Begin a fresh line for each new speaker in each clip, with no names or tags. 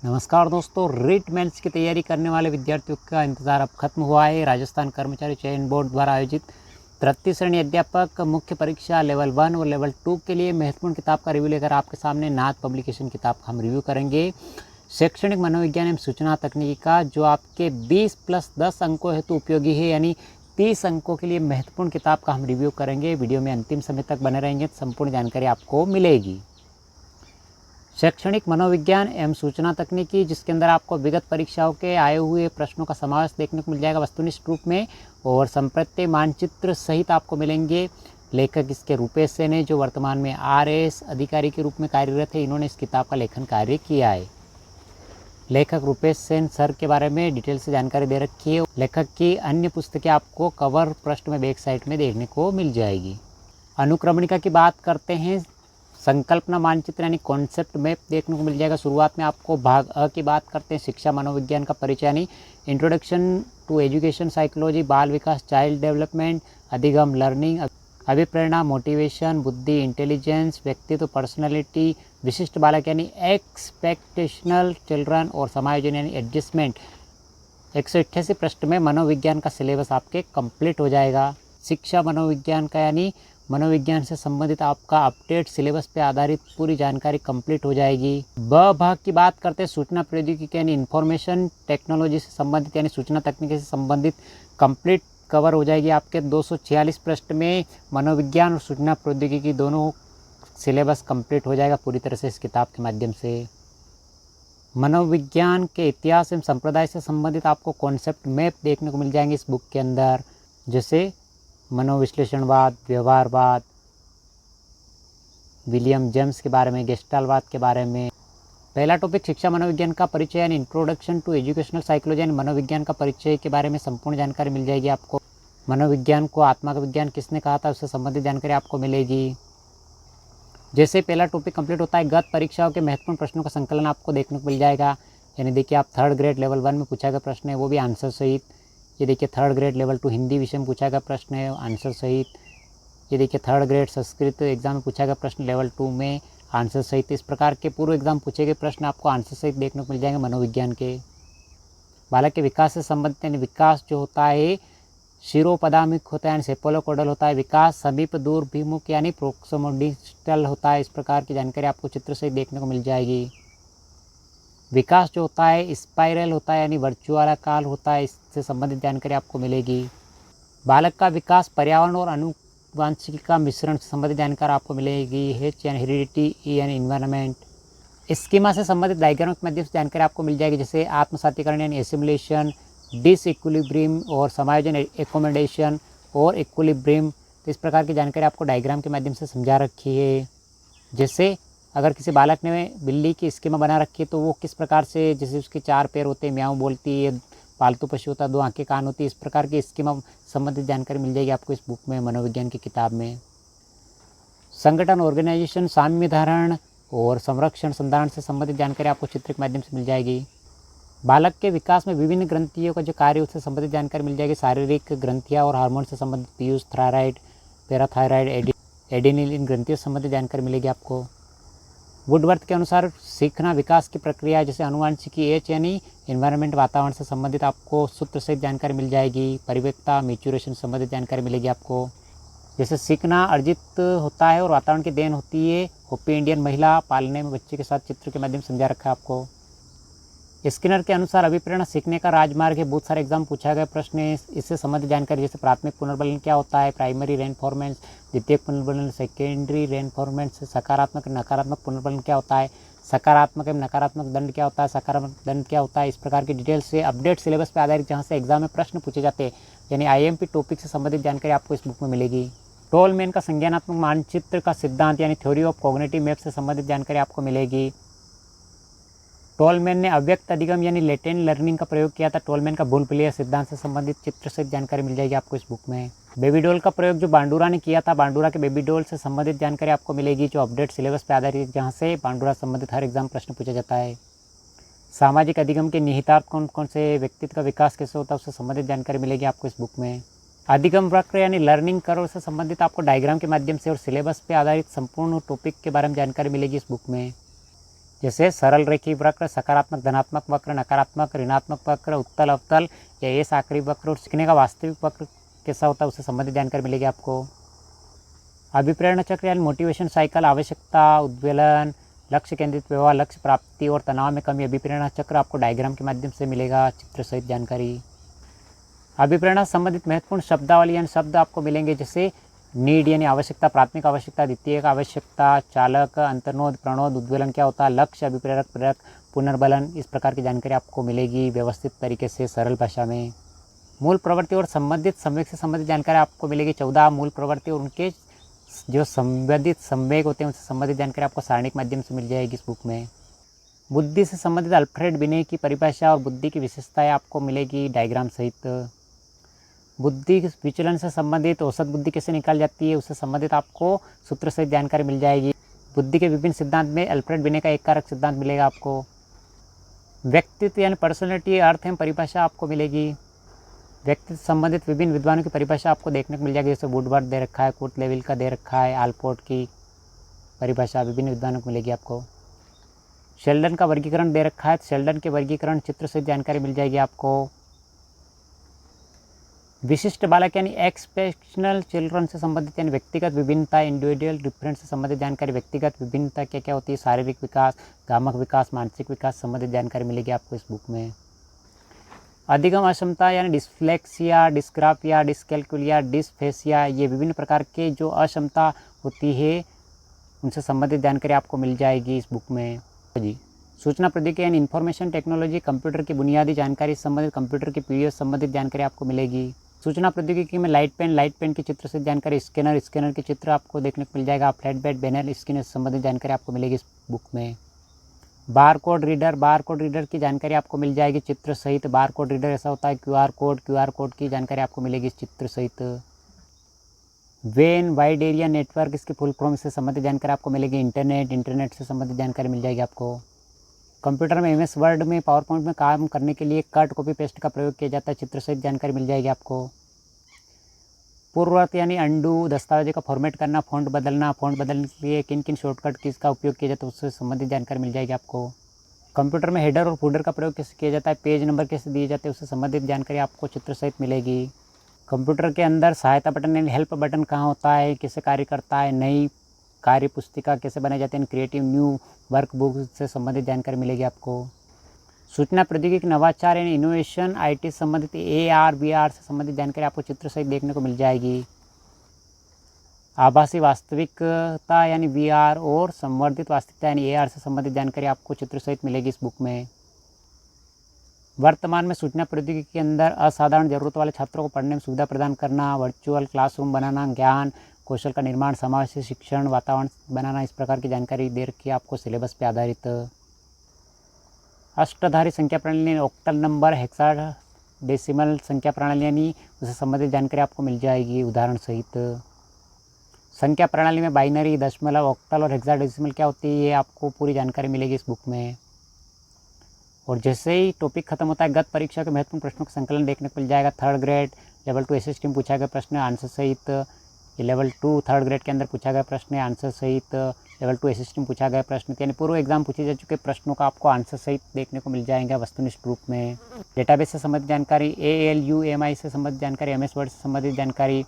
नमस्कार दोस्तों, रीट मेंस की तैयारी करने वाले विद्यार्थियों का इंतज़ार अब खत्म हुआ है। राजस्थान कर्मचारी चयन बोर्ड द्वारा आयोजित 33 श्रेणी अध्यापक मुख्य परीक्षा लेवल 1 और लेवल 2 के लिए महत्वपूर्ण किताब का रिव्यू लेकर आपके सामने नाथ पब्लिकेशन किताब का हम रिव्यू करेंगे। शैक्षणिक मनोविज्ञान एवं सूचना तकनीकी का जो आपके 20+10 अंकों हेतु उपयोगी है, यानी 30 अंकों के लिए महत्वपूर्ण किताब का हम रिव्यू करेंगे। वीडियो में अंतिम समय तक बने रहेंगे तो संपूर्ण जानकारी आपको मिलेगी। शैक्षणिक मनोविज्ञान एवं सूचना तकनीकी, जिसके अंदर आपको विगत परीक्षाओं के आए हुए प्रश्नों का समावेश देखने को मिल जाएगा वस्तुनिष्ठ रूप में, और संप्रत्य मानचित्र सहित आपको मिलेंगे। लेखक इसके रूपेश सेन है, जो वर्तमान में RAS अधिकारी के रूप में कार्यरत है। इन्होंने इस किताब का लेखन कार्य किया है। लेखक रूपेश सेन सर के बारे में डिटेल से जानकारी दे रखी है। लेखक की अन्य पुस्तकें आपको कवर पृष्ठ में बैक साइड में देखने को मिल जाएगी। अनुक्रमणिका की बात करते हैं, संकल्पना मानचित्र यानी कॉन्सेप्ट मैप देखने को मिल जाएगा। शुरुआत में आपको भाग अ की बात करते हैं, शिक्षा मनोविज्ञान का परिचय यानी इंट्रोडक्शन टू एजुकेशन साइकोलॉजी, बाल विकास चाइल्ड डेवलपमेंट, अधिगम लर्निंग, अभिप्रेरणा मोटिवेशन, बुद्धि इंटेलिजेंस, व्यक्तित्व पर्सनैलिटी, विशिष्ट बालक यानी एक्सपेक्टेशनल चिल्ड्रन, और समायोजन यानी एडजस्टमेंट। 188 पृष्ठ में मनोविज्ञान का सिलेबस आपके कंप्लीट हो जाएगा। शिक्षा मनोविज्ञान का यानी मनोविज्ञान से संबंधित आपका अपडेट सिलेबस पे आधारित पूरी जानकारी कंप्लीट हो जाएगी। ब भाग की बात करते हैं, सूचना प्रौद्योगिकी यानी इंफॉर्मेशन टेक्नोलॉजी से संबंधित यानी सूचना तकनीकी से संबंधित कंप्लीट कवर हो जाएगी। आपके 246 पृष्ठ में मनोविज्ञान और सूचना प्रौद्योगिकी दोनों सिलेबस कंप्लीट हो जाएगा पूरी तरह से इस किताब के माध्यम से। मनोविज्ञान के इतिहास एवं संप्रदाय से संबंधित आपको कॉन्सेप्ट मैप देखने को मिल जाएंगे इस बुक के अंदर, जैसे मनोविश्लेषणवाद, व्यवहारवाद, विलियम जेम्स के बारे में, गेस्टाल्टवाद के बारे में। पहला टॉपिक शिक्षा मनोविज्ञान का परिचय यानी इंट्रोडक्शन टू एजुकेशनल साइकोलॉजी यानी मनोविज्ञान का परिचय के बारे में संपूर्ण जानकारी मिल जाएगी आपको। मनोविज्ञान को आत्मा का विज्ञान किसने कहा था, उससे संबंधित जानकारी आपको मिलेगी। जैसे पहला टॉपिक कंप्लीट होता है, गत परीक्षाओं के महत्वपूर्ण प्रश्नों का संकलन आपको देखने को मिल जाएगा। यानी देखिए, आप 3rd ग्रेड लेवल 1 में पूछा गया प्रश्न है, वो भी आंसर सहित। ये देखिए 3rd ग्रेड लेवल 2 हिंदी विषय में पूछा गया प्रश्न है, आंसर सहित। ये देखिए 3rd ग्रेड संस्कृत एग्जाम में पूछा गया प्रश्न लेवल 2 में, आंसर सहित। इस प्रकार के पूर्व एग्जाम पूछे गए प्रश्न आपको आंसर सहित देखने को मिल जाएंगे मनोविज्ञान के। बालक के विकास से संबंधित यानी विकास जो होता है शिरोपदामिक होता है यानी सेपोलोकोडल होता है, विकास समीप दूरभिमुख यानी प्रोक्सिमोडिस्टल होता है। इस प्रकार की जानकारी आपको चित्र सहित देखने को मिल जाएगी। विकास जो होता है स्पाइरल होता है यानी वर्चुअलाकार होता है, इससे संबंधित जानकारी आपको मिलेगी। बालक का विकास पर्यावरण और आनुवांशिकी का मिश्रण से संबंधित जानकारी आपको मिलेगी। H यानी हेरिडिटी, E यानी इन्वायरमेंट। स्कीमा से संबंधित डायग्राम के माध्यम से जानकारी आपको मिल जाएगी, जैसे आत्मसातीकरण यानी एसिमुलेशन, डिसइक्विलिब्रियम और समायोजन एकोमोडेशन और इक्विलिब्रियम। तो इस प्रकार की जानकारी आपको डायग्राम के माध्यम से समझा रखी है। जैसे अगर किसी बालक ने बिल्ली की स्कीमा बना रखी है तो वो किस प्रकार से, जैसे उसके 4 पैर होते हैं, म्याऊं बोलती है, पालतू पशु होता है, 2 आंखें कान होती है, इस प्रकार की स्कीमा संबंधित जानकारी मिल जाएगी आपको इस बुक में, मनोविज्ञान की किताब में। संगठन, ऑर्गेनाइजेशन, साम्य धारण और संरक्षण संधारण से संबंधित जानकारी आपको चित्र के माध्यम से मिल जाएगी। बालक के विकास में विभिन्न ग्रंथियों का जो कार्य उससे संबंधित जानकारी मिल जाएगी। शारीरिक ग्रंथियाँ और हार्मोन से संबंधित पीयूष, थायराइड, पैराथायराइड, एडिनिल, इन ग्रंथियों से संबंधित जानकारी मिलेगी आपको। वुडवर्थ के अनुसार सीखना विकास की प्रक्रिया, जैसे आनुवांशिकी H यानी एनवायरनमेंट, वातावरण से संबंधित आपको सूत्र सहित जानकारी मिल जाएगी। परिपक्वता, मैच्योरेशन संबंधित जानकारी मिलेगी आपको। जैसे सीखना अर्जित होता है और वातावरण की देन होती है। होपी इंडियन महिला पालने में बच्चे के साथ चित्र के माध्यम से समझा रखा है आपको। स्किनर के अनुसार अभिप्रेरणा सीखने का राजमार्ग है। बहुत सारे एग्जाम पूछा गया प्रश्न है इससे संबंधित जानकारी, जैसे प्राथमिक पुनर्बलन क्या होता है, प्राइमरी रेनफोर्समेंट, द्वितीयक पुनर्बलन, सेकेंडरी रेनफोर्समेंट, सकारात्मक नकारात्मक पुनर्बलन क्या होता है, सकारात्मक एवं नकारात्मक दंड क्या होता है, सकारात्मक दंड क्या होता है। इस प्रकार की डिटेल से अपडेट सिलेबस पर आधारित जहाँ से एग्जाम में प्रश्न पूछे जाते हैं, यानी IMP टॉपिक से संबंधित जानकारी आपको इस बुक में मिलेगी। टोलमैन का संज्ञानात्मक मानचित्र का सिद्धांत यानी थ्योरी ऑफ कॉग्निटिव मैप से संबंधित जानकारी आपको मिलेगी। टोलमैन ने अव्यक्त अधिगम यानी लेटेंट लर्निंग का प्रयोग किया था। टोलमैन का भूलभुलैया सिद्धांत से संबंधित चित्र सहित जानकारी मिल जाएगी आपको इस बुक में। बेबी डॉल का प्रयोग जो बांडुरा ने किया था, बांडुरा के बेबी डॉल से संबंधित जानकारी आपको मिलेगी, जो अपडेट सिलेबस पर आधारित, जहाँ से बांडुरा संबंधित हर एग्जाम प्रश्न पूछा जाता है। सामाजिक अधिगम के निहितार्थ कौन कौन से, व्यक्तित्व का विकास कैसे होता है, उससे संबंधित जानकारी मिलेगी आपको इस बुक में। अधिगम वक्र यानी लर्निंग कर्व से संबंधित आपको डायग्राम के माध्यम से और सिलेबस पे आधारित संपूर्ण टॉपिक के बारे में जानकारी मिलेगी इस बुक में। जैसे सरल रेखी वक्र, सकारात्मक धनात्मक वक्र, नकारात्मक ऋणात्मक वक्र, उत्तल अवतल या एस आखिरी वक्र और सीखने का वास्तविक वक्र कैसा होता है उससे संबंधित जानकारी मिलेगी आपको। अभिप्रेरणा चक्र यानी मोटिवेशन साइकिल, आवश्यकता, उद्वेलन, लक्ष्य केंद्रित व्यवहार, लक्ष्य प्राप्ति और तनाव में कमी। अभिप्रेरणा चक्र आपको डायग्राम के माध्यम से मिलेगा, चित्र सहित जानकारी। अभिप्रेरणा संबंधित महत्वपूर्ण शब्दावली यानी शब्द आपको मिलेंगे, जैसे नीड यानी आवश्यकता, प्राथमिक आवश्यकता, द्वितीयक आवश्यकता, चालक, अंतर्नोद, प्रणोद, उद्वेलन क्या होता है, लक्ष्य, अभिप्रेरक, प्रेरक, पुनर्बलन, इस प्रकार की जानकारी आपको मिलेगी व्यवस्थित तरीके से सरल भाषा में। मूल प्रवृत्ति और संबंधित संवेग से संबंधित जानकारी आपको मिलेगी। 14 मूल प्रवृत्ति और उनके जो संबंधित संवेग होते हैं उनसे संबंधित जानकारी आपको सारणी के माध्यम से मिल जाएगी इस बुक में। बुद्धि से संबंधित अल्फ्रेड बिने की परिभाषा और बुद्धि की विशेषताएं आपको मिलेगी डायग्राम सहित। बुद्धि विचलन से संबंधित औसत बुद्धि कैसे निकाल जाती है उससे संबंधित आपको सूत्र सहित जानकारी मिल जाएगी। बुद्धि के विभिन्न सिद्धांत में अल्फ्रेड बिने का एक कारक सिद्धांत मिलेगा आपको। व्यक्तित्व यानी पर्सनैलिटी अर्थ एवं परिभाषा आपको मिलेगी। व्यक्तित्व संबंधित विभिन्न विद्वानों की परिभाषा आपको देखने को मिल जाएगी, जैसे वुडवर्ड दे रखा है, कुर्ट लेविल का दे रखा है, आलपोर्ट की परिभाषा विभिन्न विद्वानों को मिलेगी आपको। शेल्डन का वर्गीकरण दे रखा है, शेल्डन के वर्गीकरण चित्र से जानकारी मिल जाएगी आपको। विशिष्ट बालक यानी एक्सपेशनल चिल्ड्रन से संबंधित यानी व्यक्तिगत विभिन्नता, इंडिविजुअल डिफरेंस से संबंधित जानकारी। व्यक्तिगत विभिन्नता क्या क्या होती है, शारीरिक विकास, गामक विकास, मानसिक विकास संबंधित जानकारी मिलेगी आपको इस बुक में। अधिगम अक्षमता यानी डिस्फ्लेक्सिया, डिस्ग्राफिया, डिस्कैल्कुलिया, डिस्फेसिया, ये विभिन्न प्रकार के जो अक्षमता होती है उनसे संबंधित जानकारी आपको मिल जाएगी इस बुक में जी। सूचना प्रौद्योगिकी यानी इन्फॉर्मेशन टेक्नोलॉजी, कंप्यूटर की बुनियादी जानकारी संबंधित, कंप्यूटर की पीडीएफ संबंधित जानकारी आपको मिलेगी। सूचना प्रौद्योगिकी में लाइट पेन की चित्र से जानकारी, स्कैनर के चित्र आपको देखने को मिल जाएगा। फ्लैट बेड बैनर स्कैनर से संबंधित जानकारी आपको मिलेगी इस बुक में। बार कोड रीडर की जानकारी आपको मिल जाएगी चित्र सहित। बार कोड रीडर ऐसा होता है क्यूआर कोड की जानकारी आपको मिलेगी इस चित्र सहित। वेन वाइड एरिया नेटवर्क, इसकी फुल फॉर्म से संबंधित जानकारी आपको मिलेगी। इंटरनेट से संबंधित जानकारी मिल जाएगी आपको। कंप्यूटर में एमएस वर्ड में, पावर पॉइंट में काम करने के लिए कट कॉपी पेस्ट का प्रयोग किया जाता है, चित्र सहित जानकारी मिल जाएगी आपको। पूर्ववर्ती यानी अंडू, दस्तावेज का फॉर्मेट करना, फ़ॉन्ट बदलने के लिए किन किन शॉर्टकट कीज़ का उपयोग किया जाता है उससे संबंधित जानकारी मिल जाएगी आपको। कंप्यूटर में हेडर और फूडर का प्रयोग कैसे किया जाता है, पेज नंबर कैसे दिए जाते हैं उससे संबंधित जानकारी आपको चित्र सहित मिलेगी। कंप्यूटर के अंदर सहायता बटन यानी हेल्प बटन कहाँ होता है, कैसे कार्य करता है, नई कार्य पुस्तिका कैसे बनाई जाती है, क्रिएटिव न्यू वर्कबुक से संबंधित जानकारी मिलेगी आपको। सूचना प्रौद्योगिकी नवाचार यानी इनोवेशन, आईटी संबंधित AR VR से संबंधित जानकारी आपको चित्र सहित देखने को मिल जाएगी। आभासी वास्तविकता यानी VR और संवर्धित वास्तविकता यानी AR से संबंधित जानकारी आपको चित्र सहित मिलेगी इस बुक में। वर्तमान में सूचना प्रौद्योगिकी के अंदर असाधारण जरूरत वाले छात्रों को पढ़ने में सुविधा प्रदान करना, वर्चुअल क्लासरूम बनाना, ज्ञान कौशल का निर्माण, समावेशी शिक्षण वातावरण बनाना, इस प्रकार की जानकारी दे रखी है आपको सिलेबस पे आधारित। अष्टधारी संख्या प्रणाली, ऑक्टल नंबर, हेक्साडेसिमल संख्या प्रणाली यानी उससे संबंधित जानकारी आपको मिल जाएगी उदाहरण सहित। संख्या प्रणाली में बाइनरी, दशमलव, ऑक्टल और हेक्साडेसिमल क्या होती है ये आपको पूरी जानकारी मिलेगी इस बुक में। और जैसे ही टॉपिक खत्म होता है गत परीक्षा के महत्वपूर्ण प्रश्नों का संकलन देखने को मिल जाएगा। 3rd ग्रेड लेवल 2 SST में पूछा गया प्रश्न आंसर सहित, ये लेवल 2 3rd ग्रेड के अंदर पूछा गया प्रश्न आंसर सहित, लेवल 2 SST में पूछा गया प्रश्न, यानी पूर्व एग्जाम पूछे जा चुके प्रश्नों का आपको आंसर सहित देखने को मिल जाएगा वस्तुनिष्ठ रूप में। डेटाबेस से संबंधित जानकारी, ALUMI से संबंधित जानकारी, MS वर्ड से संबंधित जानकारी,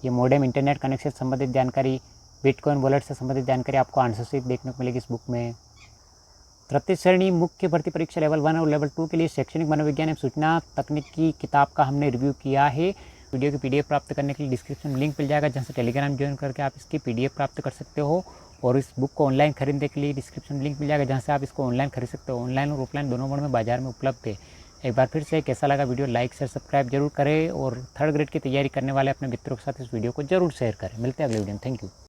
ये मोडेम इंटरनेट कनेक्शन से संबंधित जानकारी, बिटकॉइन वॉलेट से संबंधित जानकारी आपको आंसर सहित देखने को मिलेगी इस बुक में। तृतीय श्रेणी मुख्य भर्ती परीक्षा लेवल 1 और लेवल 2 के लिए शैक्षणिक मनोविज्ञान एवं सूचना तकनीक की किताब का हमने रिव्यू किया है। वीडियो की PDF प्राप्त करने के लिए डिस्क्रिप्शन में लिंक मिल जाएगा, जहाँ से टेलीग्राम ज्वाइन करके आप इसकी PDF प्राप्त कर सकते हो। और इस बुक को ऑनलाइन खरीदने के लिए डिस्क्रिप्शन में लिंक मिल जाएगा, जहाँ से आप इसको ऑनलाइन खरीद सकते हो। ऑनलाइन और ऑफलाइन दोनों मोड में बाजार में उपलब्ध है। एक बार फिर से कैसा लगा वीडियो, लाइक शेयर सब्सक्राइब जरूर करें और 3rd ग्रेड की तैयारी करने वाले अपने मित्रों के साथ इस वीडियो को जरूर शेयर करें। मिलते हैं अगले वीडियो में। Thank you.